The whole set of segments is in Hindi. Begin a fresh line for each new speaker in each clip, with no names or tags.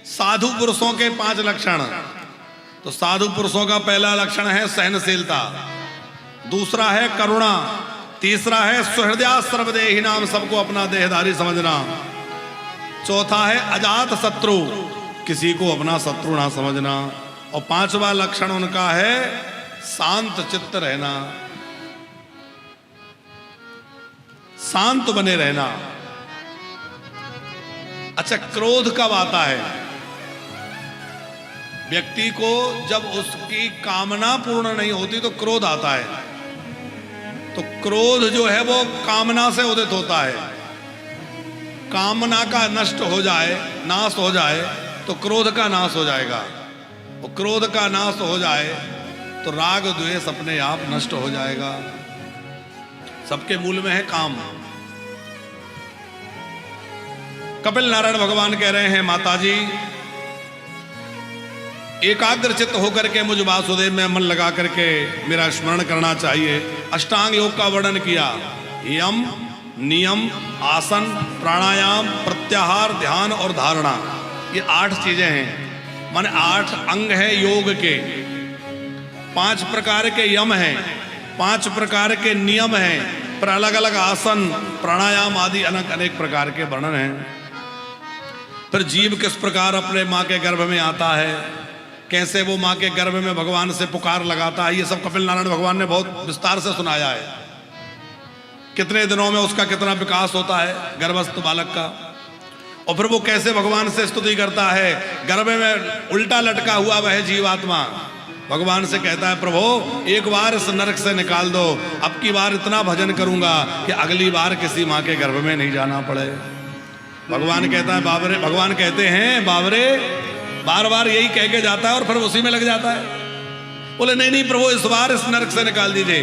साधु पुरुषों के 5 लक्षण। तो साधु पुरुषों का पहला लक्षण है सहनशीलता, दूसरा है करुणा, तीसरा है सुहृदया सर्वदेही नाम, सबको अपना देहधारी समझना, चौथा है अजात शत्रु, किसी को अपना शत्रु ना समझना, और 5वां लक्षण उनका है शांत चित्त रहना, शांत बने रहना। अच्छा, क्रोध कब आता है? व्यक्ति को जब उसकी कामना पूर्ण नहीं होती तो क्रोध आता है। तो क्रोध जो है वो कामना से उदित होता है। कामना का नष्ट हो जाए, नाश हो जाए तो क्रोध का नाश हो जाएगा, और क्रोध का नाश हो जाए तो राग द्वेष अपने आप नष्ट हो जाएगा। सबके मूल में है काम। कपिल नारायण भगवान कह रहे हैं, माताजी एकाग्र चित्त होकर के मुझ वासुदेव में मन लगा करके मेरा स्मरण करना चाहिए। अष्टांग योग का वर्णन किया, यम, नियम, आसन, प्राणायाम, प्रत्याहार, ध्यान और धारणा, ये 8 चीजें हैं। माने 8 अंग हैं योग के, 5 प्रकार के यम हैं, 5 प्रकार के नियम हैं, पर अलग अलग आसन, प्राणायाम आदि अनेक प्रकार के वर्णन हैं। फिर जीव किस प्रकार अपने माँ के गर्भ में आता है, कैसे वो माँ के गर्भ में भगवान से पुकार लगाता है, ये सब कपिल नारायण भगवान ने बहुत विस्तार से सुनाया है। कितने दिनों में उसका कितना विकास होता है गर्भस्थ बालक का, और फिर वो कैसे भगवान से स्तुति करता है। गर्भ में उल्टा लटका हुआ वह जीवात्मा भगवान से कहता है, प्रभु एक बार इस नरक से निकाल दो, अब की बार इतना भजन करूंगा कि अगली बार किसी माँ के गर्भ में नहीं जाना पड़े। भगवान कहता है, बाबरे, भगवान कहते हैं, बाबरे बार बार यही कह के जाता है और फिर उसी में लग जाता है। बोले नहीं नहीं प्रभु, इस बार इस नरक से निकाल दीजिए।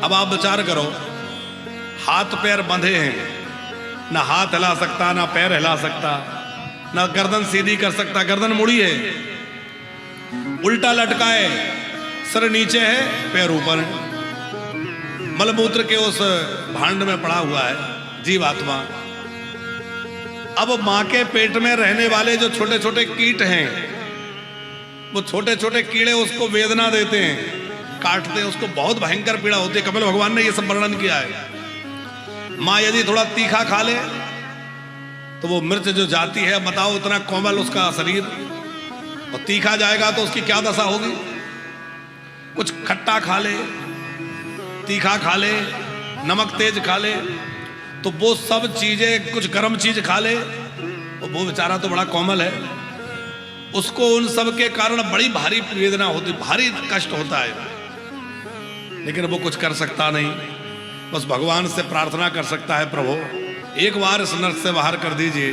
अब आप विचार करो, हाथ पैर बंधे हैं, ना हाथ हिला सकता, ना पैर हिला सकता, ना गर्दन सीधी कर सकता, गर्दन मुड़ी है, उल्टा लटका है, सिर नीचे है, पैर ऊपर है, मलमूत्र के उस भांड में पड़ा हुआ है जीवात्मा। अब मां के पेट में रहने वाले जो छोटे छोटे कीट हैं, वो छोटे छोटे कीड़े उसको वेदना देते हैं, काटते हैं, उसको बहुत भयंकर पीड़ा होती है। कपिल भगवान ने ये सब वर्णन किया है। मां यदि थोड़ा तीखा खा ले तो वो मिर्च जो जाती है, बताओ उतना कोमल उसका शरीर, और तीखा जाएगा तो उसकी क्या दशा होगी। कुछ खट्टा खा ले, तीखा खा ले, नमक तेज खा ले, तो वो सब चीजें, कुछ गर्म चीज खा ले, वो बेचारा तो बड़ा कोमल है, उसको उन सब के कारण बड़ी भारी वेदना होती, भारी कष्ट होता है, लेकिन वो कुछ कर सकता नहीं। बस भगवान से प्रार्थना कर सकता है, प्रभु एक बार इस नरक से बाहर कर दीजिए,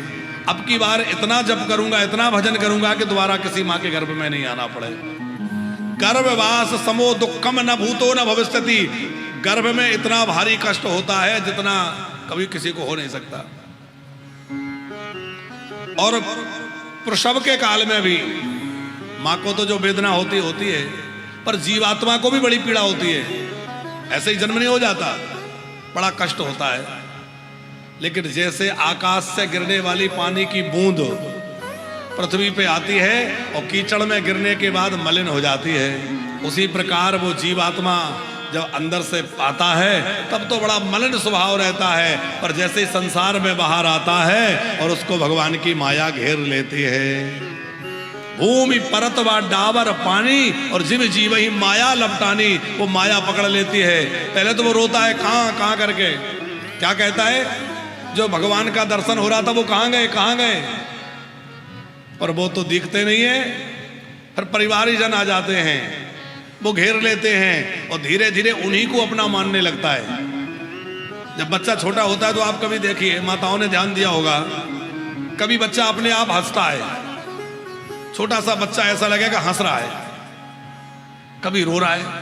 अब की बार इतना जप करूंगा, इतना भजन करूंगा कि दोबारा किसी माँ के गर्भ में नहीं आना पड़े। गर्भवास समो दुखम न भूतो न भविष्यति, गर्भ में इतना भारी कष्ट होता है जितना कभी किसी को हो नहीं सकता। और प्रसव के काल में भी मां को तो जो वेदना होती है, पर जीवात्मा को भी बड़ी पीड़ा होती है। ऐसे ही जन्म नहीं हो जाता, बड़ा कष्ट होता है। लेकिन जैसे आकाश से गिरने वाली पानी की बूंद पृथ्वी पे आती है और कीचड़ में गिरने के बाद मलिन हो जाती है, उसी प्रकार वो जीवात्मा जब अंदर से आता है तब तो बड़ा मलिन स्वभाव रहता है, पर जैसे ही संसार में बाहर आता है और उसको भगवान की माया घेर लेती है। भूमि परत व डाबर पानी और जीव जीव ही माया लपटानी, वो माया पकड़ लेती है। पहले तो वो रोता है, कहाँ करके, क्या कहता है, जो भगवान का दर्शन हो रहा था वो कहाँ गए, पर वो तो दिखते नहीं है। फिर परिवारजन आ जाते हैं, वो घेर लेते हैं और धीरे धीरे उन्हीं को अपना मानने लगता है। जब बच्चा छोटा होता है तो आप कभी देखिए, माताओं ने ध्यान दिया होगा, कभी बच्चा अपने आप हंसता है, छोटा सा बच्चा ऐसा लगेगा हंस रहा है, कभी रो रहा है।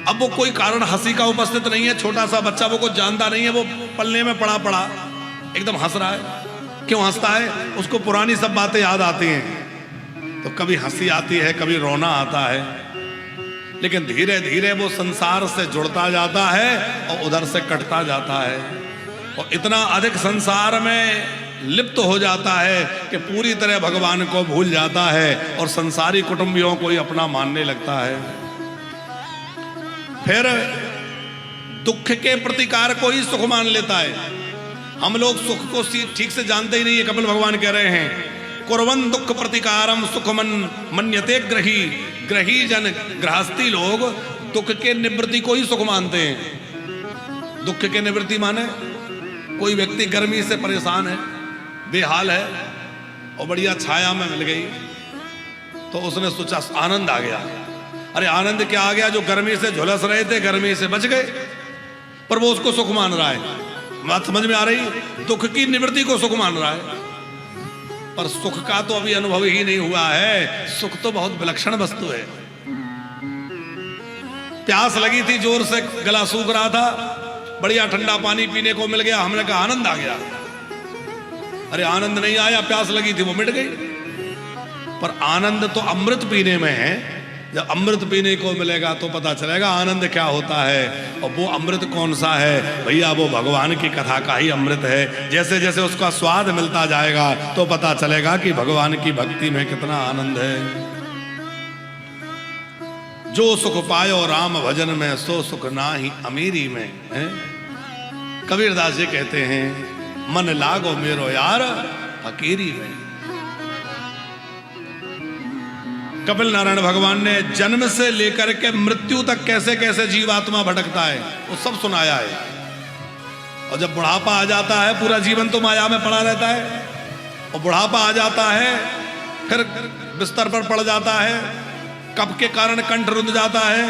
अब वो कोई कारण हंसी का उपस्थित नहीं है, छोटा सा बच्चा, वो कुछ जानता नहीं है, वो पलने में पड़ा एकदम हंस रहा है। क्यों हंसता है? उसको पुरानी सब बातें याद आती हैं, तो कभी हंसी आती है, कभी रोना आता है। लेकिन धीरे धीरे वो संसार से जुड़ता जाता है और उधर से कटता जाता है, और इतना अधिक संसार में लिप्त हो जाता है कि पूरी तरह भगवान को भूल जाता है और संसारी कुटुंबियों को ही अपना मानने लगता है। फिर दुख के प्रतिकार को ही सुख मान लेता है। हम लोग सुख को ठीक से जानते ही नहीं है। कपिल भगवान कह रहे हैं कुर्वन् दुख प्रतिकारम सुख मन्यते ग्रही। ग्रही जन गृहस्थी लोग दुख के निवृत्ति को ही सुख मानते हैं। दुख के निवृत्ति माने कोई व्यक्ति गर्मी से परेशान है, बेहाल है और बढ़िया छाया में मिल गई तो उसने सोचा आनंद आ गया। अरे आनंद क्या आ गया? जो गर्मी से झुलस रहे थे गर्मी से बच गए, पर वो उसको सुख मान रहा है। बात समझ में आ रही? दुख की निवृत्ति को सुख मान रहा है, पर सुख का तो अभी अनुभव ही नहीं हुआ है। सुख तो बहुत विलक्षण वस्तु है। प्यास लगी थी, जोर से गला सूख रहा था, बढ़िया ठंडा पानी पीने को मिल गया, हमने कहा आनंद आ गया। अरे आनंद नहीं आया, प्यास लगी थी वो मिट गई। पर आनंद तो अमृत पीने में है। जब अमृत पीने को मिलेगा तो पता चलेगा आनंद क्या होता है। और वो अमृत कौन सा है भैया? वो भगवान की कथा का ही अमृत है। जैसे जैसे उसका स्वाद मिलता जाएगा तो पता चलेगा कि भगवान की भक्ति में कितना आनंद है। जो सुख पायो राम भजन में, सो सुख नाही अमीरी में है? कबीरदास जी कहते हैं मन लागो मेरो यार फकीरी में। कपिल नारायण भगवान ने जन्म से लेकर के मृत्यु तक कैसे कैसे जीवात्मा भटकता है वो सब सुनाया है। और जब बुढ़ापा आ जाता है, पूरा जीवन तो माया में पड़ा रहता है, और बुढ़ापा आ जाता है फिर बिस्तर पर पड़ जाता है, कफ के कारण कंठ रुंध जाता है,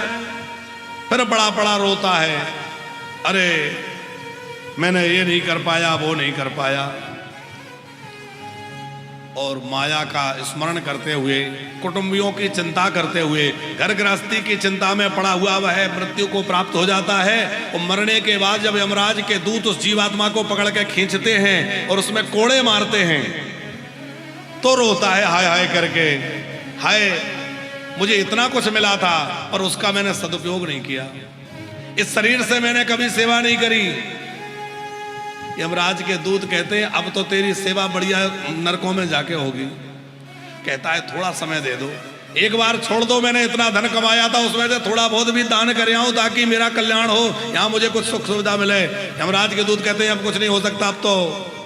फिर बड़ा बड़ा रोता है, अरे मैंने ये नहीं कर पाया, वो नहीं कर पाया। और माया का स्मरण करते हुए, कुटुंबियों की चिंता करते हुए, घर गृहस्थी की चिंता में पड़ा हुआ वह मृत्यु को प्राप्त हो जाता है। और मरने के बाद जब यमराज के दूत उस जीवात्मा को पकड़ के खींचते हैं और उसमें कोड़े मारते हैं तो रोता है हाय हाय करके, हाय मुझे इतना कुछ मिला था पर उसका मैंने सदुपयोग नहीं किया। इस शरीर से मैंने कभी सेवा नहीं करी। यमराज के दूत कहते हैं अब तो तेरी सेवा बढ़िया नरकों में जाके होगी। कहता है थोड़ा समय दे दो, एक बार छोड़ दो, मैंने इतना धन कमाया था उसमें से थोड़ा बहुत भी दान कर आऊं ताकि मेरा कल्याण हो, यहाँ मुझे कुछ सुख सुविधा मिले। यमराज के दूत कहते हैं अब कुछ नहीं हो सकता, अब तो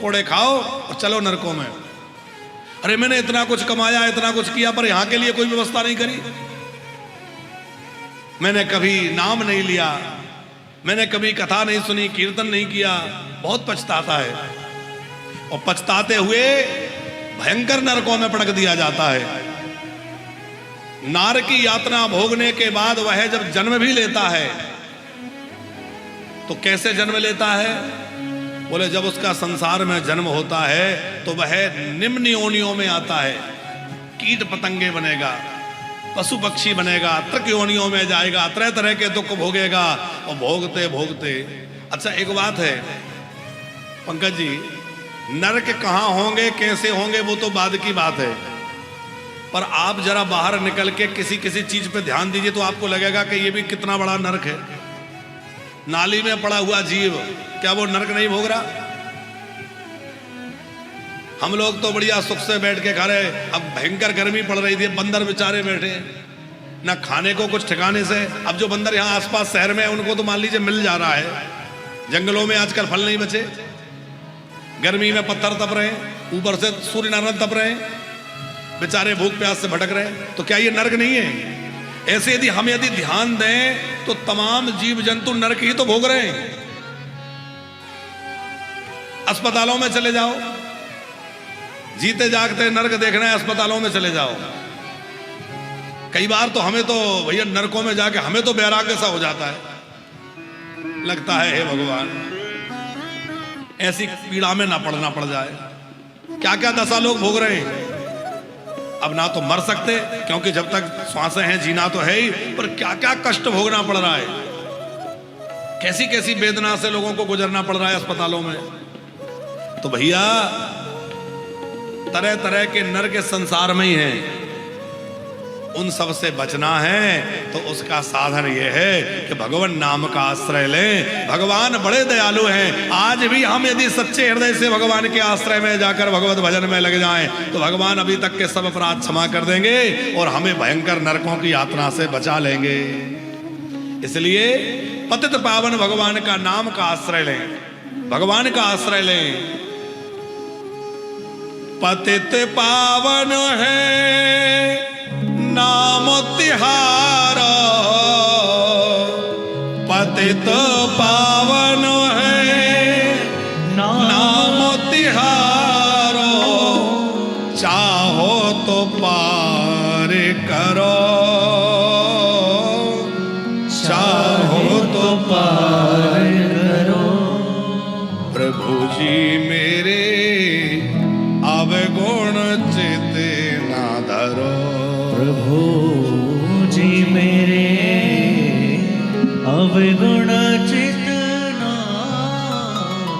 कोड़े खाओ और चलो नरकों में। अरे मैंने इतना कुछ कमाया, इतना कुछ किया, पर यहाँ के लिए कोई व्यवस्था नहीं करी, मैंने कभी नाम नहीं लिया, मैंने कभी कथा नहीं सुनी, कीर्तन नहीं किया, बहुत पछताता है। और पछताते हुए भयंकर नरकों में पटक दिया जाता है। नार की यातना भोगने के बाद वह जब जन्म भी लेता है तो कैसे जन्म लेता है? बोले जब उसका संसार में जन्म होता है तो वह निम्न योनियों में आता है, कीट पतंगे बनेगा, पशु पक्षी बनेगा, तृक योनियों में जाएगा, तरह तरह के दुख भोगेगा। और भोगते भोगते, अच्छा एक बात है पंकज जी, नरक कहाँ होंगे कैसे होंगे वो तो बाद की बात है, पर आप जरा बाहर निकल के किसी किसी चीज पे ध्यान दीजिए तो आपको लगेगा कि ये भी कितना बड़ा नरक है। नाली में पड़ा हुआ जीव क्या वो नरक नहीं भोग रहा? हम लोग तो बढ़िया सुख से बैठ के खा रहे, अब भयंकर गर्मी पड़ रही थी, बंदर बेचारे बैठे ना खाने को कुछ ठिकाने से। अब जो बंदर यहाँ आसपास शहर में है उनको तो मान लीजिए मिल जा रहा है, जंगलों में आजकल फल नहीं बचे, गर्मी में पत्थर तप रहे, ऊपर से सूर्य नारायण तप रहे, बेचारे भूख प्यास से भटक रहे, तो क्या ये नरक नहीं है? ऐसे यदि हम ध्यान दें तो तमाम जीव जंतु नरक ही तो भोग रहे हैं। अस्पतालों में चले जाओ, जीते जागते नरक देखना है, अस्पतालों में चले जाओ। कई बार तो हमें तो भैया नरकों में जाके हमें तो वैराग्य सा हो जाता है, लगता है हे भगवान ऐसी पीड़ा में ना पड़ना पड़ जाए। क्या क्या दशा लोग भोग रहे हैं। अब ना तो मर सकते क्योंकि जब तक श्वासें हैं जीना तो है ही, पर क्या क्या कष्ट भोगना पड़ रहा है, कैसी कैसी वेदना से लोगों को गुजरना पड़ रहा है अस्पतालों में। तो भैया तरह तरह के नर के संसार में ही हैं, उन सब से बचना है तो उसका साधन ये है कि भगवान नाम का आश्रय लें। भगवान बड़े दयालु हैं। आज भी हम यदि सच्चे हृदय से भगवान के आश्रय में जाकर भगवत भजन में लग जाएं तो भगवान अभी तक के सब अपराध क्षमा कर देंगे और हमें भयंकर नरकों की यातना से बचा लेंगे। इसलिए पतित पावन भगवान का नाम का आश्रय लें, भगवान का आश्रय लें। पतित पावन है नाम तिहारा, पतित पावन है नाम तिहारो, चाहो तो पार करो, चाहो तो पार करो। प्रभु जी मेरे अवगुण चित ना धरो,
प्रभु जी मेरे अवगुण चित ना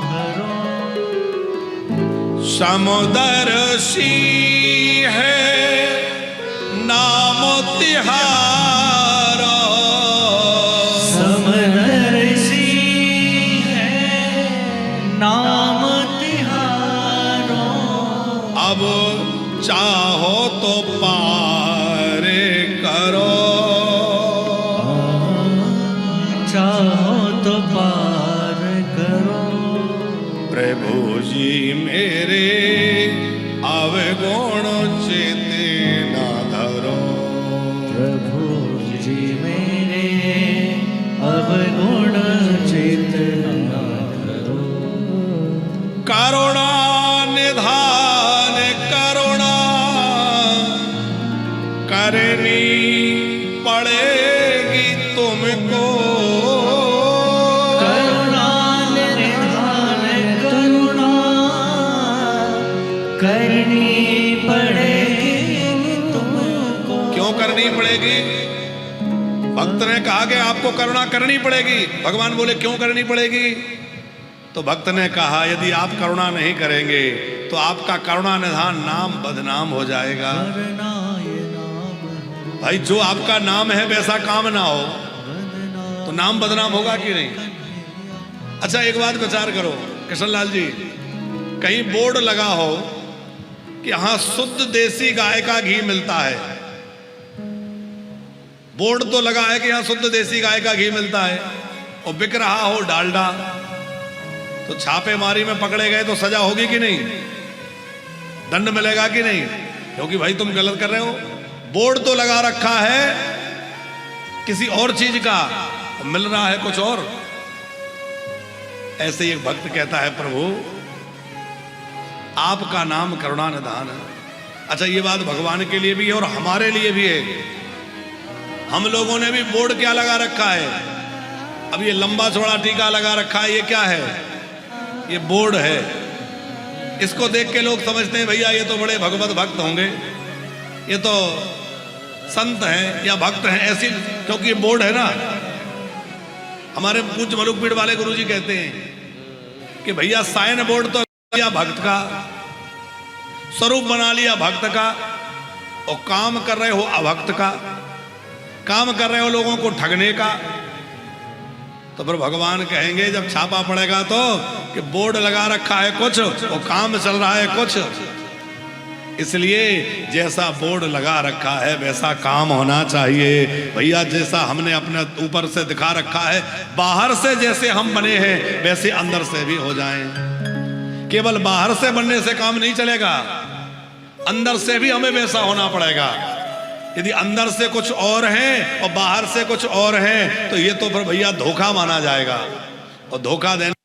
धरो।
समदर्शी है नाम तिहारा,
समदर्शी है नाम तिहारो,
अब चाहो तो पार करो,
चाहो तो पार करो।
प्रभु जी मेरे अवगुण चित ना धरो,
प्रभु जी मेरे अवगुण चित ना धरो।
करुणा निधान करुणा करनी पड़ेगी तुमको,
करुणा निधान करुणा करनी पड़ेगी तुमको।
क्यों करनी पड़ेगी? भक्त ने कहा कि आपको करुणा करनी पड़ेगी। भगवान बोले क्यों करनी पड़ेगी? तो भक्त ने कहा यदि आप करुणा नहीं करेंगे तो आपका करुणा निधान नाम बदनाम हो जाएगा। भाई जो आपका नाम है वैसा काम ना हो तो नाम बदनाम होगा कि नहीं? अच्छा एक बात विचार करो कृष्णलाल जी, कहीं बोर्ड लगा हो कि यहां शुद्ध देसी गाय का घी मिलता है, बोर्ड तो लगा है कि यहां शुद्ध देसी गाय का घी मिलता है और बिक रहा हो डालडा, तो छापेमारी में पकड़े गए तो सजा होगी कि नहीं? दंड मिलेगा कि नहीं? क्योंकि भाई तुम गलत कर रहे हो। बोर्ड तो लगा रखा है किसी और चीज का, मिल रहा है कुछ और। ऐसे ही एक भक्त कहता है प्रभु आपका नाम करुणा निधान है। अच्छा ये बात भगवान के लिए भी है और हमारे लिए भी है। हम लोगों ने भी बोर्ड क्या लगा रखा है? अब ये लंबा चौड़ा टीका लगा रखा है, ये क्या है? ये बोर्ड है। इसको देख के लोग समझते हैं भैया ये तो बड़े भगवत भक्त होंगे, ये तो संत हैं या भक्त हैं, ऐसी क्योंकि ये बोर्ड है ना। हमारे पूज्य मलुकपीठ वाले गुरुजी कहते हैं कि भैया साइन बोर्ड तो लिया भक्त का, स्वरूप बना लिया भक्त का और काम कर रहे हो अभक्त का, काम कर रहे हो लोगों को ठगने का। तो फिर भगवान कहेंगे जब छापा पड़ेगा तो कि बोर्ड लगा रखा है कुछ और काम चल रहा है कुछ। इसलिए जैसा बोर्ड लगा रखा है वैसा काम होना चाहिए भैया। जैसा हमने अपने ऊपर से दिखा रखा है, बाहर से जैसे हम बने हैं वैसे अंदर से भी हो जाएं। केवल बाहर से बनने से काम नहीं चलेगा, अंदर से भी हमें वैसा होना पड़ेगा। यदि अंदर से कुछ और है और बाहर से कुछ और है तो ये तो फिर भैया धोखा माना जाएगा और धोखा देने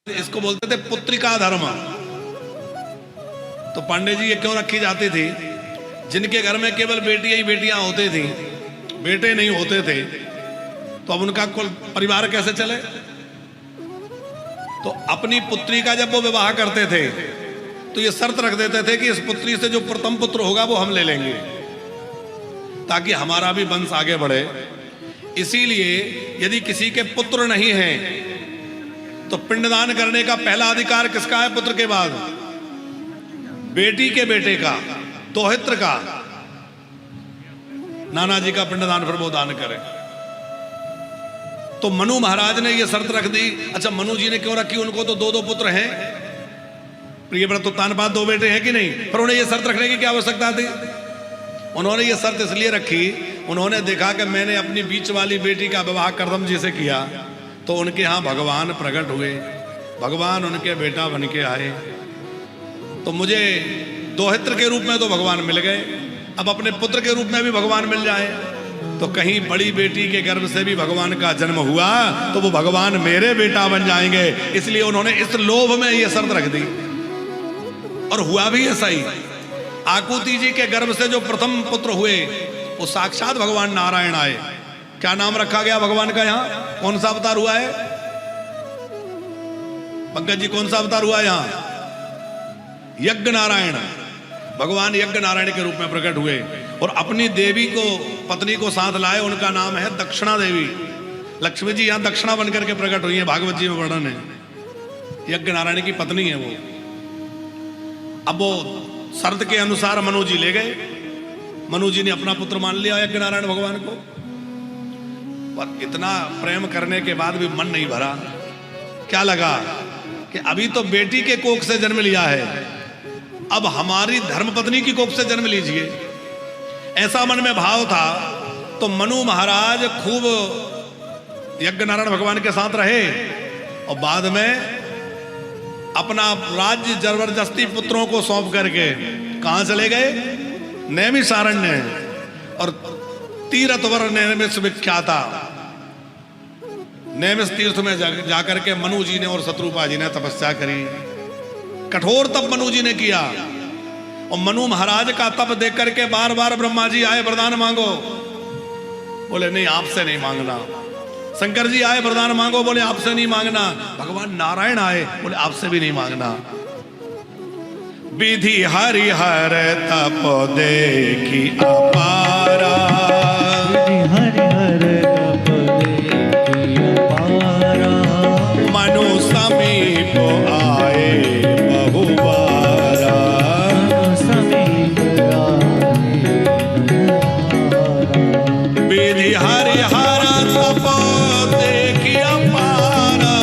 इसको बोलते थे पुत्रिका धर्म। तो पांडे जी ये क्यों रखी जाती थी? जिनके घर में केवल बेटियां ही बेटियां होती थी, बेटे नहीं होते थे, तो अब उनका कुल परिवार कैसे चले? तो अपनी पुत्री का जब वो विवाह करते थे तो ये शर्त रख देते थे कि इस पुत्री से जो प्रथम पुत्र होगा वो हम ले लेंगे, ताकि हमारा भी वंश आगे बढ़े। इसीलिए यदि किसी के पुत्र नहीं हैं तो पिंडदान करने का पहला अधिकार किसका है? पुत्र के बाद बेटी के बेटे का, दोहित्र का। नाना जी का पिंडदान फिर वो दान करे। तो मनु महाराज ने ये शर्त रख दी। अच्छा, मनु जी ने क्यों रखी? उनको तो दो दो पुत्र हैं, प्रियव्रत उत्तानपाद दो बेटे हैं कि नहीं, पर उन्हें ये शर्त रखने की क्या आवश्यकता थी? उन्होंने ये शर्त इसलिए रखी, उन्होंने देखा कि मैंने अपनी बीच वाली बेटी का विवाह करदम जी से किया तो उनके यहाँ भगवान प्रकट हुए, भगवान उनके बेटा बन के आए, तो मुझे दोहित्र के रूप में तो भगवान मिल गए, अब अपने पुत्र के रूप में भी भगवान मिल जाए। तो कहीं बड़ी बेटी के गर्भ से भी भगवान का जन्म हुआ तो वो भगवान मेरे बेटा बन जाएंगे, इसलिए उन्होंने इस लोभ में ये शर्त रख दी। और हुआ भी ऐसा ही। आकुति जी के गर्भ से जो प्रथम पुत्र हुए वो साक्षात भगवान नारायण आए। क्या नाम रखा गया भगवान का? यहाँ कौन सा अवतार हुआ है? पंकज जी, कौन सा अवतार हुआ है यहाँ? यज्ञ नारायण। भगवान यज्ञ नारायण के रूप में प्रकट हुए और अपनी देवी को, पत्नी को साथ लाए। उनका नाम है दक्षिणा देवी। लक्ष्मी जी यहाँ दक्षिणा बनकर के प्रकट हुई है, भागवत जी में वर्णन है। यज्ञ नारायण की पत्नी है वो। अब वो शर्त के अनुसार मनु जी ले गए। मनु जी ने अपना पुत्र मान लिया यज्ञ नारायण भगवान को, पर इतना प्रेम करने के बाद भी मन नहीं भरा। क्या लगा कि अभी तो बेटी के कोख से जन्म लिया है, अब हमारी धर्मपत्नी की कोख से जन्म लीजिए, ऐसा मन में भाव था। तो मनु महाराज खूब यज्ञ नारायण भगवान के साथ रहे और बाद में अपना राज्य जबरदस्ती पुत्रों को सौंप करके कहां चले गए? नैमिषारण्य। और तीर्थवर नैमिष विख्याता नैमिष तीर्थ में जाकर के मनु जी ने और शत्रुपा जी ने तपस्या करी। कठोर तप मनु जी ने किया और मनु महाराज का तप देख करके बार बार ब्रह्मा जी आए, वरदान मांगो। बोले नहीं, आपसे नहीं मांगना। शंकर जी आए, वरदान मांगो। बोले आपसे नहीं मांगना। भगवान नारायण आए, बोले आपसे भी नहीं मांगना। विधि हरिहर तप देखी अपारा,
विधि हरिहर तप देखी अपारा,
मनु समीप आए बहुबारा,
मनु समीप आए बहुबारा।
विधि हरिहर तप देखी अपारा,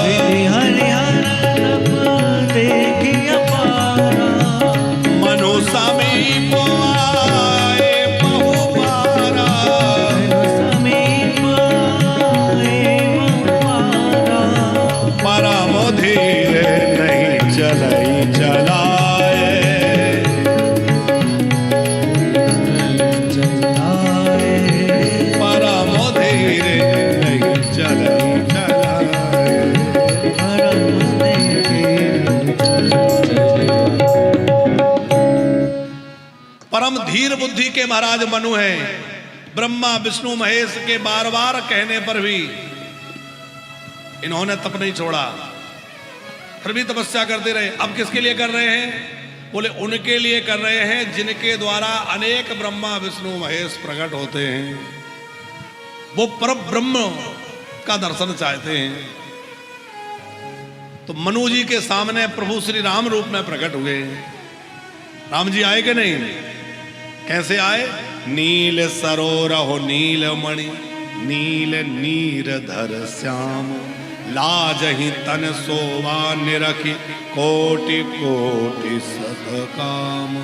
विधि हरिहर तप देखी अपारा,
मनु समीप आए बहुबारा,
मनु समीप आए बहुबारा।
परम धीरे नहीं चलई चलाए, परम धीरे नहीं चलई चलाए। परम धीर बुद्धि के महाराज मनु हैं। ब्रह्मा विष्णु महेश के बार बार कहने पर भी इन्होंने तप नहीं छोड़ा, फिर भी तपस्या करते रहे। अब किसके लिए कर रहे हैं? बोले उनके लिए कर रहे हैं जिनके द्वारा अनेक ब्रह्मा विष्णु महेश प्रकट होते हैं, वो परब्रह्म का दर्शन चाहते हैं। तो मनु जी के सामने प्रभु श्री राम रूप में प्रकट हुए। राम जी आए कि नहीं? कैसे आए? नील सरोरहो नील मणि, नील नीरधर श्याम, लाजहि तन सोवा निरखि, कोटि कोटि सत काम।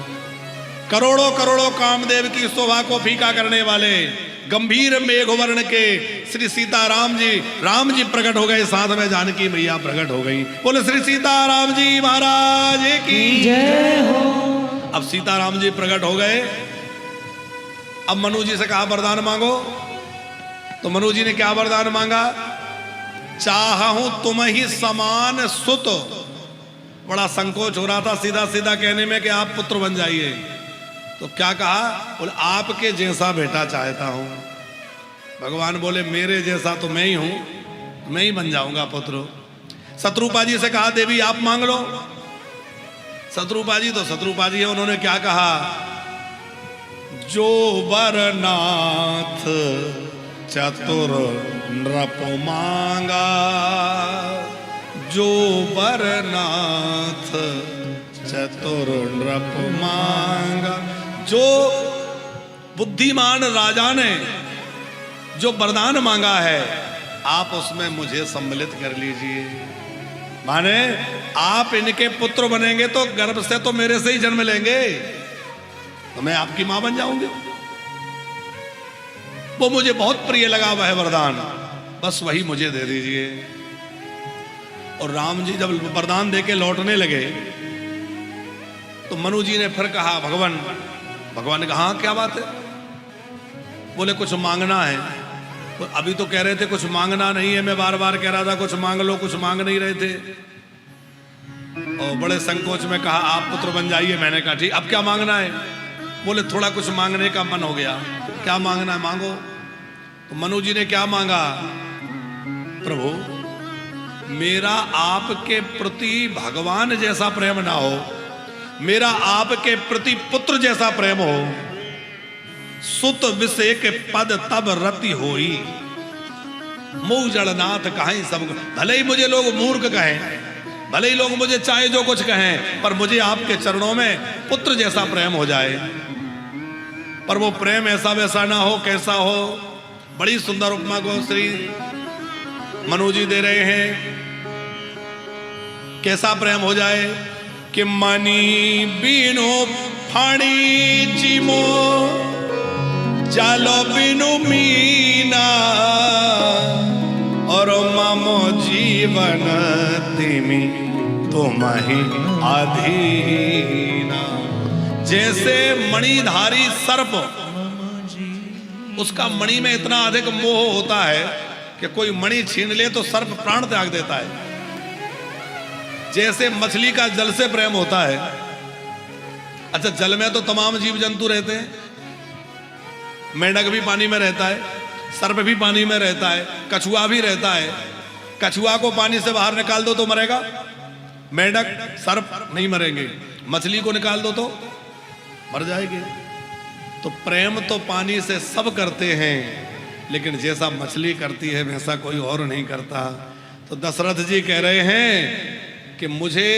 करोड़ों करोड़ों कामदेव की शोभा को फीका करने वाले गंभीर मेघवर्ण के श्री सीताराम जी, राम जी प्रकट हो गए, साथ में जानकी मैया प्रकट हो गई। बोले श्री सीताराम जी महाराज की
जय हो।
अब सीताराम जी प्रकट हो गए। अब मनु जी से कहा वरदान मांगो, तो मनु जी ने क्या वरदान मांगा? चाहूं तुम ही समान सुत। बड़ा संकोच हो रहा था सीधा सीधा कहने में कि आप पुत्र बन जाइए। तो क्या कहा, बोले आपके जैसा बेटा चाहता हूं। भगवान बोले मेरे जैसा तो मैं ही हूं, मैं ही बन जाऊंगा पुत्र। शत्रुपा जी से कहा देवी आप मांग लो। शत्रुपा जी तो शत्रुपा जी है, उन्होंने क्या कहा, जो बरनाथ चतुर नृप मांगा, जो बरनाथ चतुर नृप मांगा। जो बुद्धिमान राजा ने जो वरदान मांगा है आप उसमें मुझे सम्मिलित कर लीजिए। माने आप इनके पुत्र बनेंगे तो गर्भ से तो मेरे से ही जन्म लेंगे, तो मैं आपकी मां बन जाऊंगी। वो मुझे बहुत प्रिय लगा वह वरदान, बस वही मुझे दे दीजिए। और राम जी जब वरदान देके लौटने लगे तो मनु जी ने फिर कहा भगवान ने कहा क्या बात है। बोले कुछ मांगना है। तो अभी तो कह रहे थे कुछ मांगना नहीं है, मैं बार बार कह रहा था कुछ मांग लो, कुछ मांग नहीं रहे थे। और बड़े संकोच में कहा आप पुत्र बन जाइए। मैंने कहा ठीक, अब क्या मांगना है। बोले थोड़ा कुछ मांगने का मन हो गया। क्या मांगना है, मांगो। तो मनु जी ने क्या मांगा, प्रभु मेरा आपके प्रति भगवान जैसा प्रेम ना हो, मेरा आपके प्रति पुत्र जैसा प्रेम हो। सुत विषय के पद तब रति होई, मुँह जड़नाथ कहें सब। भले ही मुझे लोग मूर्ख कहें, भले ही लोग मुझे चाहे जो कुछ कहें, पर मुझे आपके चरणों में पुत्र जैसा प्रेम हो जाए। पर वो प्रेम ऐसा वैसा ना हो, कैसा हो। बड़ी सुंदर उपमा को श्री मनु जी दे रहे हैं। कैसा प्रेम हो जाए कि मनी बीनो फाणी चिमो जालो बिनु मीना, और ममो जीवन तिमी तुम ही अधीना। जैसे मणिधारी सर्प, उसका मणि में इतना अधिक मोह होता है कि कोई मणि छीन ले तो सर्प प्राण त्याग देता है। जैसे मछली का जल से प्रेम होता है। अच्छा, जल में तो तमाम जीव जंतु रहते हैं, मेंढक भी पानी में रहता है, सर्प भी पानी में रहता है, कछुआ भी रहता है। कछुआ को पानी से बाहर निकाल दो तो मरेगा, मेंढक सर्प नहीं मरेंगे। मछली को निकाल दो तो मर जाएगी। तो प्रेम तो पानी से सब करते हैं, लेकिन जैसा मछली करती है वैसा कोई और नहीं करता। तो दशरथ जी कह रहे हैं कि मुझे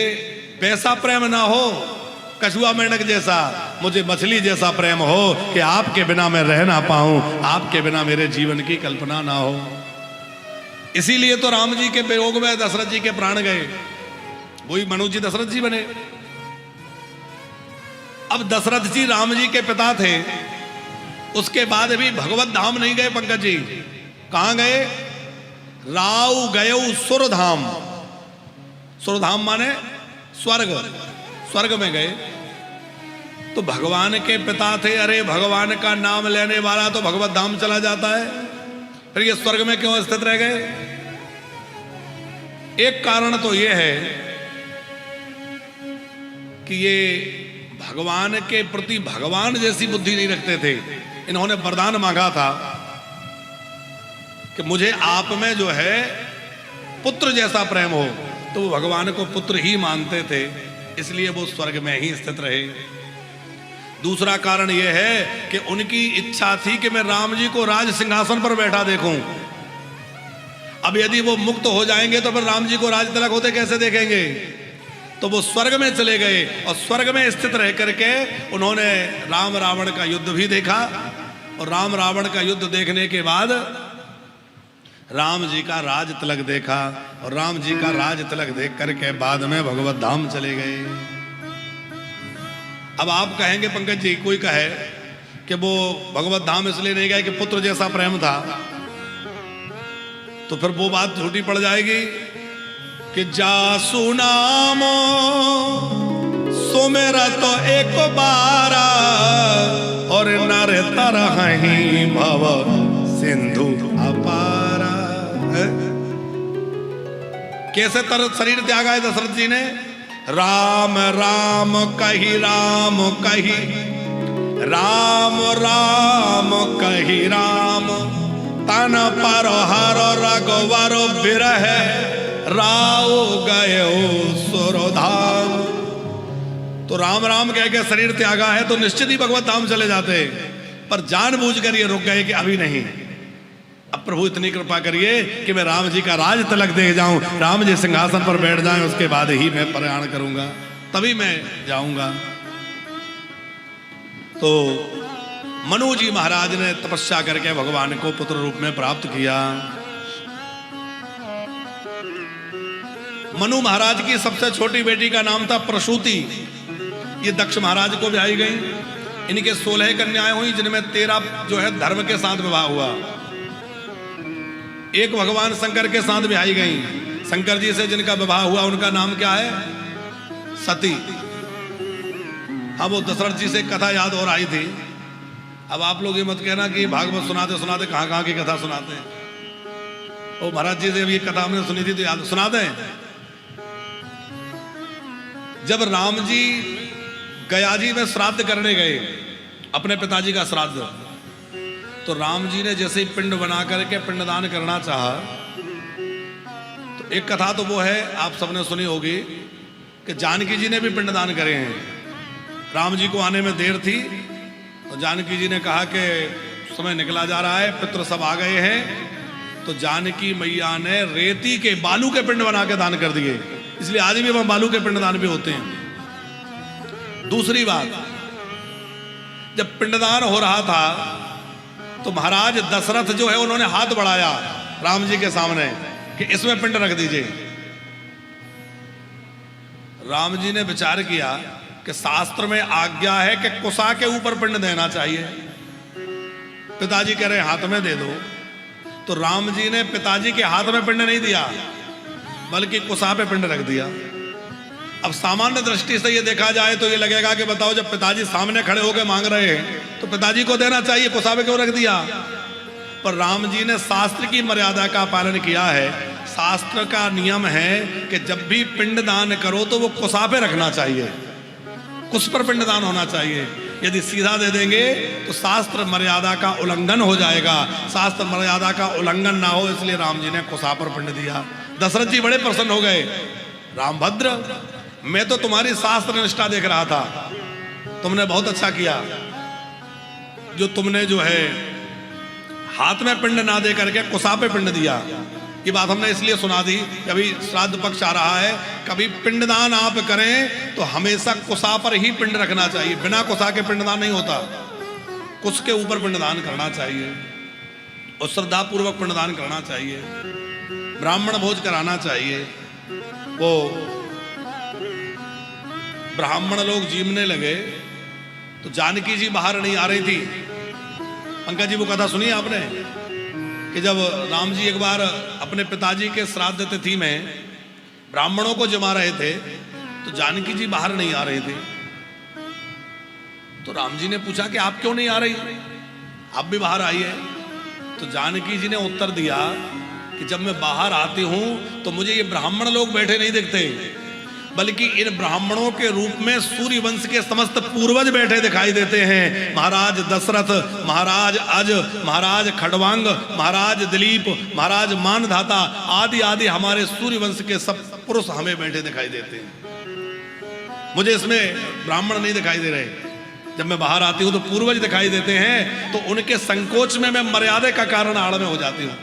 वैसा प्रेम ना हो कछुआ मेंढक जैसा, मुझे मछली जैसा प्रेम हो कि आपके बिना मैं रह ना पाऊं, आपके बिना मेरे जीवन की कल्पना ना हो। इसीलिए तो राम जी के वियोग में दशरथ जी के प्राण गए, वही मनु जी दशरथ जी बने। अब दशरथ जी राम जी के पिता थे, उसके बाद भी भगवत धाम नहीं गए पंकज जी। कहां गए, राव गए सुरधाम। सुरधाम माने स्वर्ग, स्वर्ग में गए। तो भगवान के पिता थे, अरे भगवान का नाम लेने वाला तो भगवत धाम चला जाता है, फिर ये स्वर्ग में क्यों स्थित रह गए। एक कारण तो ये है कि ये भगवान के प्रति भगवान जैसी बुद्धि नहीं रखते थे। इन्होंने वरदान मांगा था कि मुझे आप में जो है पुत्र जैसा प्रेम हो, तो वो भगवान को पुत्र ही मानते थे, इसलिए वो स्वर्ग में ही स्थित रहे। दूसरा कारण यह है कि उनकी इच्छा थी कि मैं राम जी को राज सिंहासन पर बैठा देखूं। अब यदि वो मुक्त हो जाएंगे तो फिर राम जी को राज तिलक होते कैसे देखेंगे। तो वो स्वर्ग में चले गए और स्वर्ग में स्थित रह करके उन्होंने राम रावण का युद्ध भी देखा। और राम रावण का युद्ध देखने के बाद राम जी का राज तिलक देखा, और राम जी का राज तिलक देख करके बाद में भगवत धाम चले गए। अब आप कहेंगे पंकज जी, कोई कहे कि वो भगवत धाम इसलिए नहीं गए कि पुत्र जैसा प्रेम था, तो फिर वो बात झूठी पड़ जाएगी कि जासु नाम सुमेरा तो एक बारा, और नर तरह, भव सिंधु अपारा। कैसे शरीर त्यागा है दशरथ जी ने? राम राम कही राम कही, राम राम कही राम, तन पर हर रघुवर बिरह, राव गए सुरधाम। तो राम राम कह के शरीर त्यागा है तो निश्चित ही भगवत धाम चले जाते, पर जानबूझकर ये रुक गए कि अभी नहीं, अब प्रभु इतनी कृपा करिए कि मैं राम जी का राज तिलक दे जाऊं, राम जी सिंहासन पर बैठ जाएं, उसके बाद ही मैं प्रयाण करूंगा, तभी मैं जाऊंगा। तो मनु जी महाराज ने तपस्या करके भगवान को पुत्र रूप में प्राप्त किया। मनु महाराज की सबसे छोटी बेटी का नाम था प्रसूति। ये दक्ष महाराज को ब्याही गई। इनके 16 कन्याएं हुई, जिनमें 13 जो है धर्म के साथ विवाह हुआ। एक भगवान शंकर के साथ ब्याही गई। शंकर जी से जिनका विवाह हुआ उनका नाम क्या है? सती। हाँ, वो दशरथ जी से कथा याद और आई थी। अब आप लोग ये मत कहना कि भागवत सुनाते सुनाते कहाँ कहाँ की कथा सुनाते हैं। ओ महाराज जी से ये कथा हमने सुनी थी तो याद सुनाते हैं। जब राम जी गया जी में श्राद्ध करने गए, अपने पिताजी का श्राद्ध, तो राम जी ने जैसे ही पिंड बना करके पिंडदान करना चाहा, तो एक कथा तो वो है आप सबने सुनी होगी कि जानकी जी ने भी पिंडदान करे हैं। राम जी को आने में देर थी तो जानकी जी ने कहा कि समय निकला जा रहा है, पितृ सब आ गए हैं, तो जानकी मैया ने रेती के बालू के पिंड बना के दान कर दिए। इसलिए आज भी वहां बालू के पिंडदान भी होते हैं। दूसरी बात, जब पिंडदान हो रहा था तो महाराज दशरथ जो है उन्होंने हाथ बढ़ाया राम जी के सामने कि इसमें पिंड रख दीजिए। राम जी ने विचार किया कि शास्त्र में आज्ञा है कि कुसा के ऊपर पिंड देना चाहिए। पिताजी कह रहे हाथ में दे दो, तो राम जी ने पिताजी के हाथ में पिंड नहीं दिया बल्कि कुसा पे पिंड रख दिया। अब सामान्य दृष्टि से ये देखा जाए तो ये लगेगा कि बताओ, जब पिताजी सामने खड़े होकर मांग रहे हैं तो पिताजी को देना चाहिए, कुसा पे क्यों रख दिया? पर राम जी ने शास्त्र की मर्यादा का पालन किया है। शास्त्र का नियम है कि जब भी पिंडदान करो तो वो कुसा पे रखना चाहिए, कुस पर पिंडदान होना चाहिए। यदि सीधा दे देंगे तो शास्त्र मर्यादा का उल्लंघन हो जाएगा। शास्त्र मर्यादा का उल्लंघन ना हो, इसलिए राम जी ने कुसा पर पिंड दिया। दशरथ जी बड़े प्रसन्न हो गए। रामभद्र, मैं तो तुम्हारी शास्त्र निष्ठा देख रहा था, तुमने बहुत अच्छा किया जो तुमने जो है हाथ में पिंड ना दे करके कुसा पे पिंड दिया। ये बात हमने इसलिए सुना दी, कभी श्राद्ध पक्ष आ रहा है, कभी पिंडदान आप करें तो हमेशा कुसा पर ही पिंड रखना चाहिए। बिना कुसा के पिंडदान नहीं होता, कुस के ऊपर पिंडदान करना चाहिए और श्रद्धा पूर्वक पिंडदान करना चाहिए। ब्राह्मण भोज कराना चाहिए। वो ब्राह्मण लोग जीमने लगे तो जानकी जी बाहर नहीं आ रही थी। पंकज जी, वो कथा सुनी आपने कि जब राम जी एक बार अपने पिताजी के श्राद्ध तिथि में ब्राह्मणों को जमा रहे थे तो जानकी जी बाहर नहीं आ रही थी। तो राम जी ने पूछा कि आप क्यों नहीं आ रही, आप भी बाहर आइए। तो जानकी जी ने उत्तर दिया कि जब मैं बाहर आती हूं तो मुझे ये ब्राह्मण लोग बैठे नहीं दिखते, बल्कि इन ब्राह्मणों के रूप में सूर्य वंश के समस्त पूर्वज बैठे दिखाई देते हैं। महाराज दशरथ, महाराज अज, महाराज खड़वांग, महाराज दिलीप, महाराज मानधाता आदि आदि हमारे सूर्य वंश के सब पुरुष हमें बैठे दिखाई देते हैं। मुझे इसमें ब्राह्मण नहीं दिखाई दे रहे। जब मैं बाहर आती हूँ तो पूर्वज दिखाई देते हैं, तो उनके संकोच में मैं मर्यादा का कारण आड़ में हो जाती हूँ।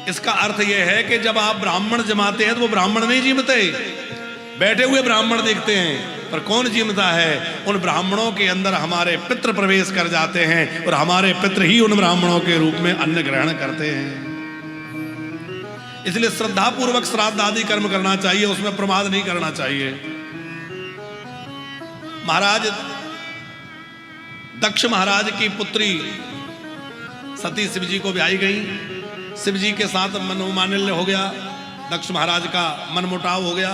इसका अर्थ यह है कि जब आप ब्राह्मण जमाते हैं तो वो ब्राह्मण नहीं जीमते, बैठे हुए ब्राह्मण देखते हैं, पर कौन जीमता है? उन ब्राह्मणों के अंदर हमारे पितृ प्रवेश कर जाते हैं और हमारे पितृ ही उन ब्राह्मणों के रूप में अन्न ग्रहण करते हैं। इसलिए श्रद्धा पूर्वक श्राद्ध आदि कर्म करना चाहिए, उसमें प्रमाद नहीं करना चाहिए। महाराज दक्ष महाराज की पुत्री सती शिव जी को ब्याही गई। शिव जी के साथ मनोमालिन्य हो गया, दक्ष महाराज का मनमुटाव हो गया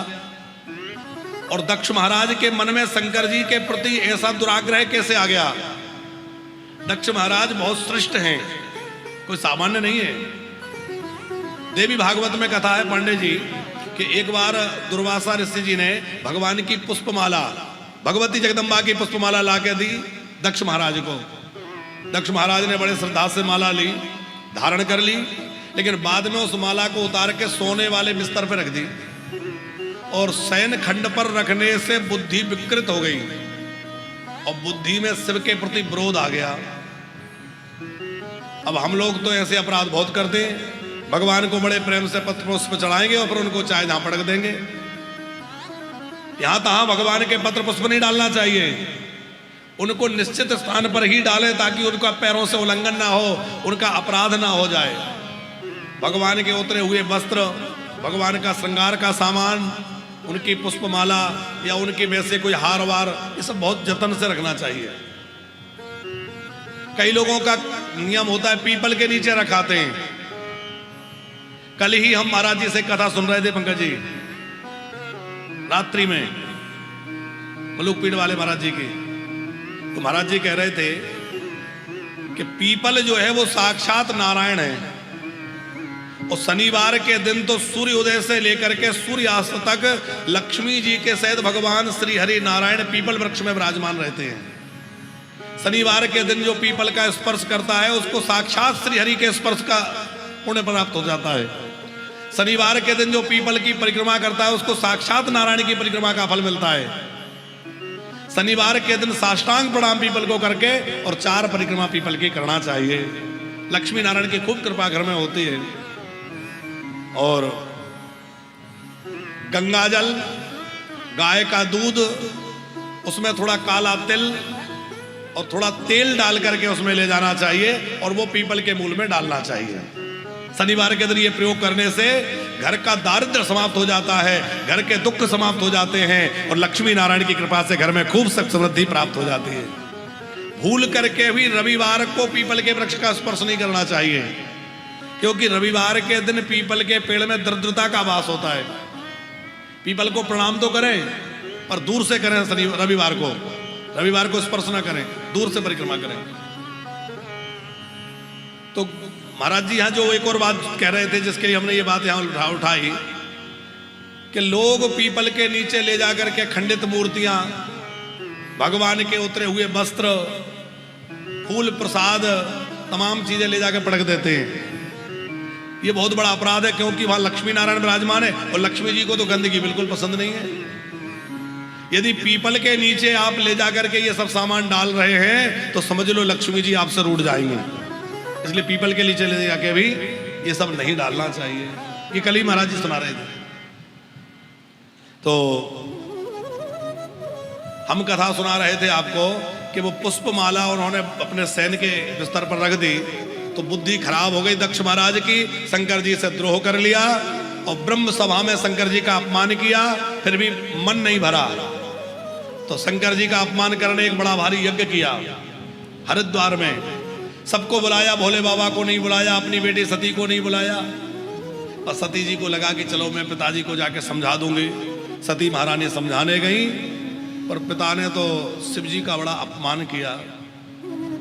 और दक्ष महाराज के मन में शंकर जी के प्रति ऐसा दुराग्रह कैसे आ गया? दक्ष महाराज बहुत श्रेष्ठ हैं, कोई सामान्य नहीं है। देवी भागवत में कथा है पांडे जी कि एक बार दुर्वासा ऋषि जी ने भगवान की पुष्पमाला, भगवती जगदम्बा की पुष्पमाला ला के दी दक्ष महाराज को। दक्ष महाराज ने बड़े श्रद्धा से माला ली, धारण कर ली, लेकिन बाद में उस माला को उतार के सोने वाले बिस्तर पर रख दी और शयन खंड पर रखने से बुद्धि विकृत हो गई और बुद्धि में शिव के प्रति विरोध आ गया। अब हम लोग तो ऐसे अपराध बहुत करते हैं, भगवान को बड़े प्रेम से पत्र पुष्प चढ़ाएंगे और फिर उनको चाय जहां पटक देंगे। यहां तहां भगवान के पत्र पुष्प नहीं डालना चाहिए, उनको निश्चित स्थान पर ही डालें ताकि उनका पैरों से उल्लंघन ना हो, उनका अपराध ना हो जाए। भगवान के उतरे हुए वस्त्र, भगवान का श्रृंगार का सामान, उनकी पुष्पमाला या उनके वैसे कोई हार वार, ये सब बहुत जतन से रखना चाहिए। कई लोगों का नियम होता है पीपल के नीचे रखाते हैं। कल ही हम महाराज जी से कथा सुन रहे थे पंकज जी, रात्रि में मलुकपीठ वाले महाराज जी की। तो महाराज जी कह रहे थे कि पीपल जो है वो साक्षात नारायण है और शनिवार के दिन तो सूर्य उदय से लेकर के सूर्यास्त तक लक्ष्मी जी के सहित भगवान श्री हरि नारायण पीपल वृक्ष में विराजमान रहते हैं। शनिवार के दिन जो पीपल का स्पर्श करता है उसको साक्षात श्री हरि के स्पर्श का पुण्य प्राप्त हो जाता है। शनिवार के दिन जो पीपल की परिक्रमा करता है उसको साक्षात नारायण की परिक्रमा का फल मिलता है। शनिवार के दिन साष्टांग प्रणाम पीपल को करके और 4 परिक्रमा पीपल की करना चाहिए। लक्ष्मी नारायण की खूब कृपा घर में होती है। और गंगा जल, गाय का दूध, उसमें थोड़ा काला तिल और थोड़ा तेल डाल करके उसमें ले जाना चाहिए और वो पीपल के मूल में डालना चाहिए। शनिवार के दिन ये प्रयोग करने से घर का दारिद्र्य समाप्त हो जाता है, घर के दुख समाप्त हो जाते हैं और लक्ष्मी नारायण की कृपा से घर में खूब सुख समृद्धि प्राप्त हो जाती है। भूल करके भी रविवार को पीपल के वृक्ष का स्पर्श नहीं करना चाहिए, क्योंकि रविवार के दिन पीपल के पेड़ में दरिद्रता का वास होता है। पीपल को प्रणाम तो करें पर दूर से करें। रविवार को स्पर्श ना करें, दूर से परिक्रमा करें। तो महाराज जी यहाँ जो एक और बात कह रहे थे जिसके लिए हमने ये बात यहाँ उठाई कि लोग पीपल के नीचे ले जाकर के खंडित मूर्तियां, भगवान के उतरे हुए वस्त्र, फूल प्रसाद, तमाम चीजें ले जाकर पटक देते हैं। ये बहुत बड़ा अपराध है, क्योंकि वहां लक्ष्मी नारायण विराजमान है और लक्ष्मी जी को तो गंदगी बिल्कुल पसंद नहीं है। यदि पीपल के नीचे आप ले जाकर के ये सब सामान डाल रहे हैं तो समझ लो लक्ष्मी जी आपसे रूठ जाएंगे। इसलिए पीपल के नीचे ले जाके भी ये सब नहीं डालना चाहिए। ये कल ही महाराज जी सुना रहे थे। तो हम कथा सुना रहे थे आपको कि वो पुष्पमाला उन्होंने अपने सैन के बिस्तर पर रख दी तो बुद्धि खराब हो गई दक्ष महाराज की। शंकर जी से द्रोह कर लिया और ब्रह्म सभा में शंकर जी का अपमान किया, फिर भी मन नहीं भरा तो शंकर जी का अपमान करने एक बड़ा भारी यज्ञ किया हरिद्वार में। सबको बुलाया, भोले बाबा को नहीं बुलाया, अपनी बेटी सती को नहीं बुलाया। और सती जी को लगा कि चलो मैं पिताजी को जाके समझा दूंगी। सती महारानी समझाने गई पर पिता ने तो शिव जी का बड़ा अपमान किया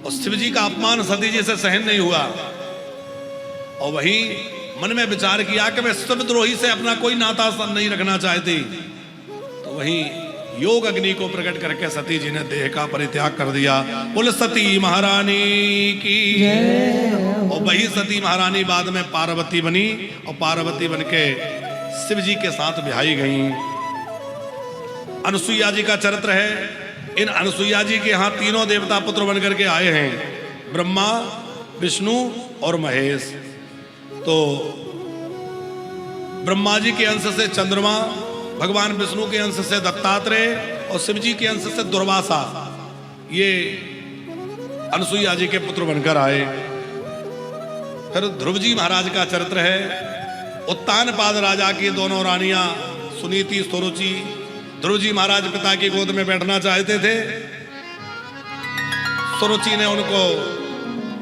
और शिव जी का अपमान सती जी से सहन नहीं हुआ और वही मन में विचार किया कि मैं शिवद्रोही से अपना कोई नाता नहीं रखना चाहती। तो वही योग अग्नि को प्रकट करके सती जी ने देह का परित्याग कर दिया। बोल सती महारानी की और वही सती महारानी बाद में पार्वती बनी और पार्वती बनके शिव जी के साथ ब्याही गई। अनुसुईया जी का चरित्र है। इन अनुसुईया जी के यहाँ तीनों देवता पुत्र बनकर के आए हैं, ब्रह्मा, विष्णु और महेश। तो ब्रह्मा जी के अंश से चंद्रमा, भगवान विष्णु के अंश से दत्तात्रेय और शिव जी के अंश से दुर्वासा, ये अनुसुईया जी के पुत्र बनकर आए। फिर ध्रुव जी महाराज का चरित्र है। उत्तानपाद राजा की दोनों रानियां सुनीति, सुरुचि। ध्रुव जी महाराज पिता की गोद में बैठना चाहते थे, सुरुचि ने उनको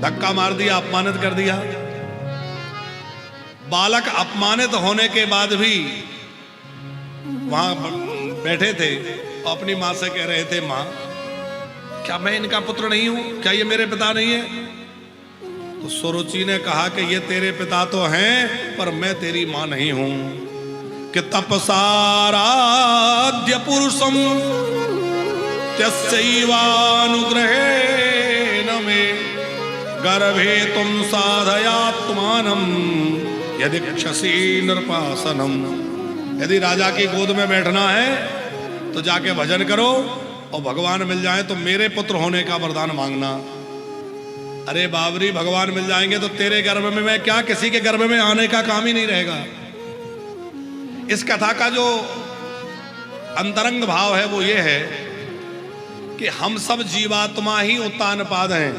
धक्का मार दिया, अपमानित कर दिया। बालक अपमानित होने के बाद भी वहां बैठे थे और अपनी मां से कह रहे थे, मां क्या मैं इनका पुत्र नहीं हूं? क्या ये मेरे पिता नहीं है? तो सुरुचि ने कहा कि ये तेरे पिता तो हैं पर मैं तेरी मां नहीं हूं। कि तपसाराध्य पुरुषम त्यस्यैवानुग्रहेण मे गर्भे तुम साधयात्मानम यदिक्षसी नृपासनम। यदि राजा की गोद में बैठना है तो जाके भजन करो और भगवान मिल जाए तो मेरे पुत्र होने का वरदान मांगना। अरे बाबरी, भगवान मिल जाएंगे तो तेरे गर्भ में मैं क्या, किसी के गर्भ में आने का काम ही नहीं रहेगा। इस कथा का जो अंतरंग भाव है वो ये है कि हम सब जीवात्मा ही उत्तानपाद हैं।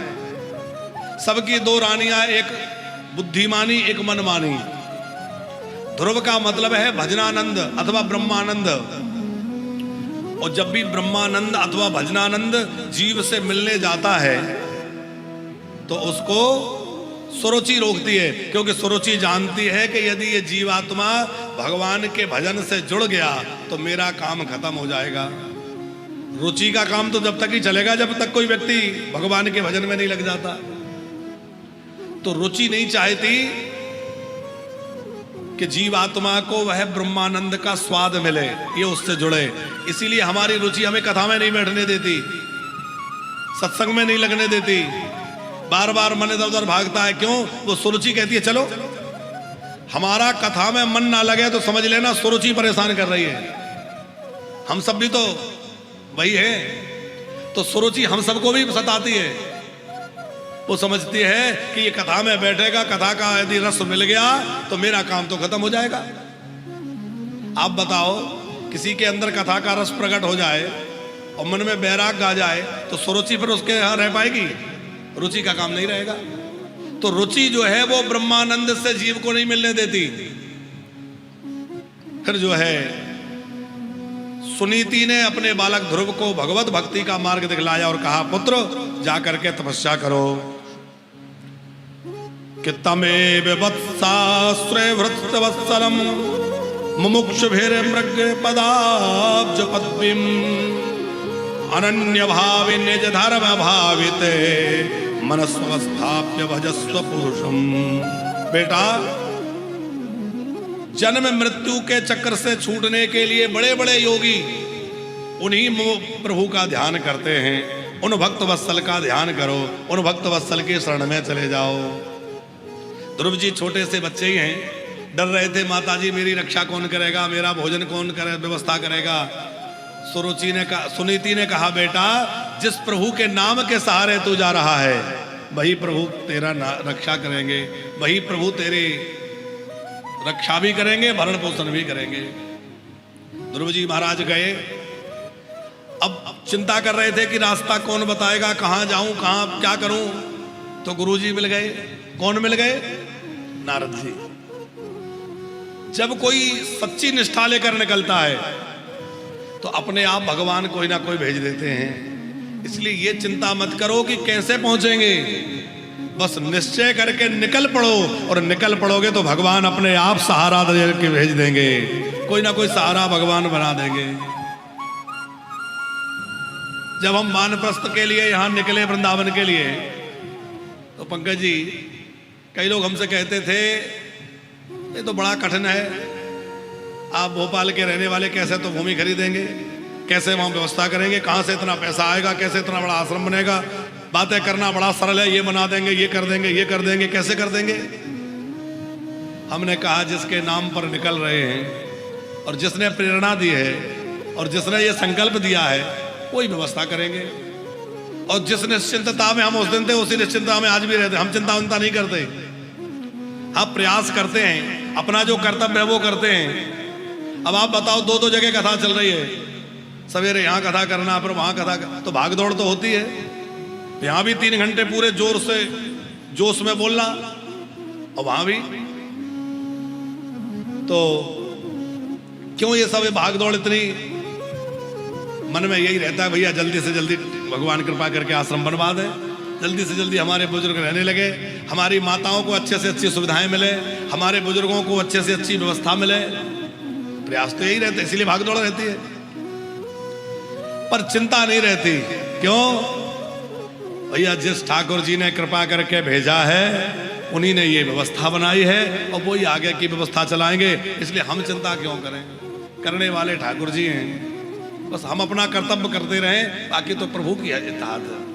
सबकी दो रानियां, एक बुद्धिमानी एक मनमानी। ध्रुव का मतलब है भजनानंद अथवा ब्रह्मानंद। और जब भी ब्रह्मानंद अथवा भजनानंद जीव से मिलने जाता है तो उसको सुरुचि रोकती है, क्योंकि सुरुचि जानती है कि यदि ये जीवात्मा भगवान के भजन से जुड़ गया तो मेरा काम खत्म हो जाएगा। रुचि का काम तो जब तक ही चलेगा जब तक कोई व्यक्ति भगवान के भजन में नहीं लग जाता। तो रुचि नहीं चाहती कि जीवात्मा को वह ब्रह्मानंद का स्वाद मिले, ये उससे जुड़े। इसीलिए हमारी रुचि हमें कथा में नहीं बैठने देती, सत्संग में नहीं लगने देती, बार बार मन इधर उधर भागता है। क्यों? वो सुरुचि कहती है चलो। हमारा कथा में मन ना लगे तो समझ लेना सुरुचि परेशान कर रही है। हम सब भी तो वही है। तो सुरुचि हम सबको भी सताती है। वो समझती है कि ये कथा में बैठेगा, कथा का यदि रस मिल गया तो मेरा काम तो खत्म हो जाएगा। आप बताओ, किसी के अंदर कथा का रस प्रकट हो जाए और मन में बैराग आ जाए तो सुरुचि फिर उसके यहाँ रह पाएगी? रुचि का काम नहीं रहेगा। तो रुचि जो है वो ब्रह्मानंद से जीव को नहीं मिलने देती। फिर जो है सुनीति ने अपने बालक ध्रुव को भगवत भक्ति का मार्ग दिखलाया और कहा पुत्र जाकर के तपस्या करो। कि तमेव वत्साश्रय वृत्तवत्सलम मुमुक्षुभिर्मृग पदाब्ज पद्मिं अनन्य भावि निज धर्म भाविते मनस्वस्थाप्य भजस्व पुरुषम। बेटा, जन्म मृत्यु के चक्र से छूटने के लिए बड़े बड़े योगी उन्हीं प्रभु का ध्यान करते हैं। उन भक्त वत्सल का ध्यान करो, उन भक्त वत्सल की शरण में चले जाओ। ध्रुव जी छोटे से बच्चे ही हैं, डर रहे थे माता जी मेरी रक्षा कौन करेगा, मेरा भोजन कौन करे व्यवस्था करेगा। सुनीति ने कहा बेटा, जिस प्रभु के नाम के सहारे तू जा रहा है वही प्रभु तेरा रक्षा करेंगे, वही प्रभु तेरी रक्षा भी करेंगे, भरण पोषण भी करेंगे। ध्रुव जी महाराज गए। अब चिंता कर रहे थे कि रास्ता कौन बताएगा, कहाँ जाऊं, कहाँ क्या करूं। तो गुरुजी मिल गए। कौन मिल गए? नारद जी। जब कोई सच्ची निष्ठा लेकर निकलता है तो अपने आप भगवान कोई ना कोई भेज देते हैं। इसलिए ये चिंता मत करो कि कैसे पहुंचेंगे, बस निश्चय करके निकल पड़ो। और निकल पड़ोगे तो भगवान अपने आप सहारा दे के भेज देंगे, कोई ना कोई सहारा भगवान बना देंगे। जब हम वानप्रस्थ के लिए यहां निकले वृंदावन के लिए तो पंकज जी, कई लोग हमसे कहते थे ये तो बड़ा कठिन है, आप भोपाल के रहने वाले कैसे तो भूमि खरीदेंगे, कैसे वहां व्यवस्था करेंगे, कहां से इतना पैसा आएगा, कैसे इतना बड़ा आश्रम बनेगा, बातें करना बड़ा सरल है, ये बना देंगे, ये कर देंगे, ये कर देंगे, कैसे कर देंगे। हमने कहा जिसके नाम पर निकल रहे हैं और जिसने प्रेरणा दी है और जिसने ये संकल्प दिया है वही व्यवस्था करेंगे। और जिस निश्चिंतता में हम उस दिन थे उसी निश्चिंतता में आज भी रहते। हम चिंता उन्ता नहीं करते, हम प्रयास करते हैं, अपना जो कर्तव्य है वो करते हैं। अब आप बताओ, दो दो जगह कथा चल रही है, सवेरे यहाँ कथा करना फिर वहाँ कथा तो भाग दौड़ तो होती है। यहाँ भी 3 घंटे पूरे जोर से जोश में बोलना और वहाँ भी। तो क्यों ये सब भाग दौड़ इतनी? मन में यही रहता है भैया जल्दी से जल्दी भगवान कृपा करके आश्रम बनवा दे, जल्दी से जल्दी हमारे बुजुर्ग रहने लगे, हमारी माताओं को अच्छे से अच्छी सुविधाएं मिले, हमारे बुजुर्गों को अच्छे से अच्छी व्यवस्था मिले। प्रयास तो यही रहता है, इसीलिए भाग दौड़ रहती है, पर चिंता नहीं रहती। क्यों? भैया जिस ठाकुर जी ने कृपा करके भेजा है उन्हीं ने ये व्यवस्था बनाई है और वही आगे की व्यवस्था चलाएंगे, इसलिए हम चिंता क्यों करें। करने वाले ठाकुर जी हैं, बस हम अपना कर्तव्य करते रहें, बाकी तो प्रभु की इत्ताअत है।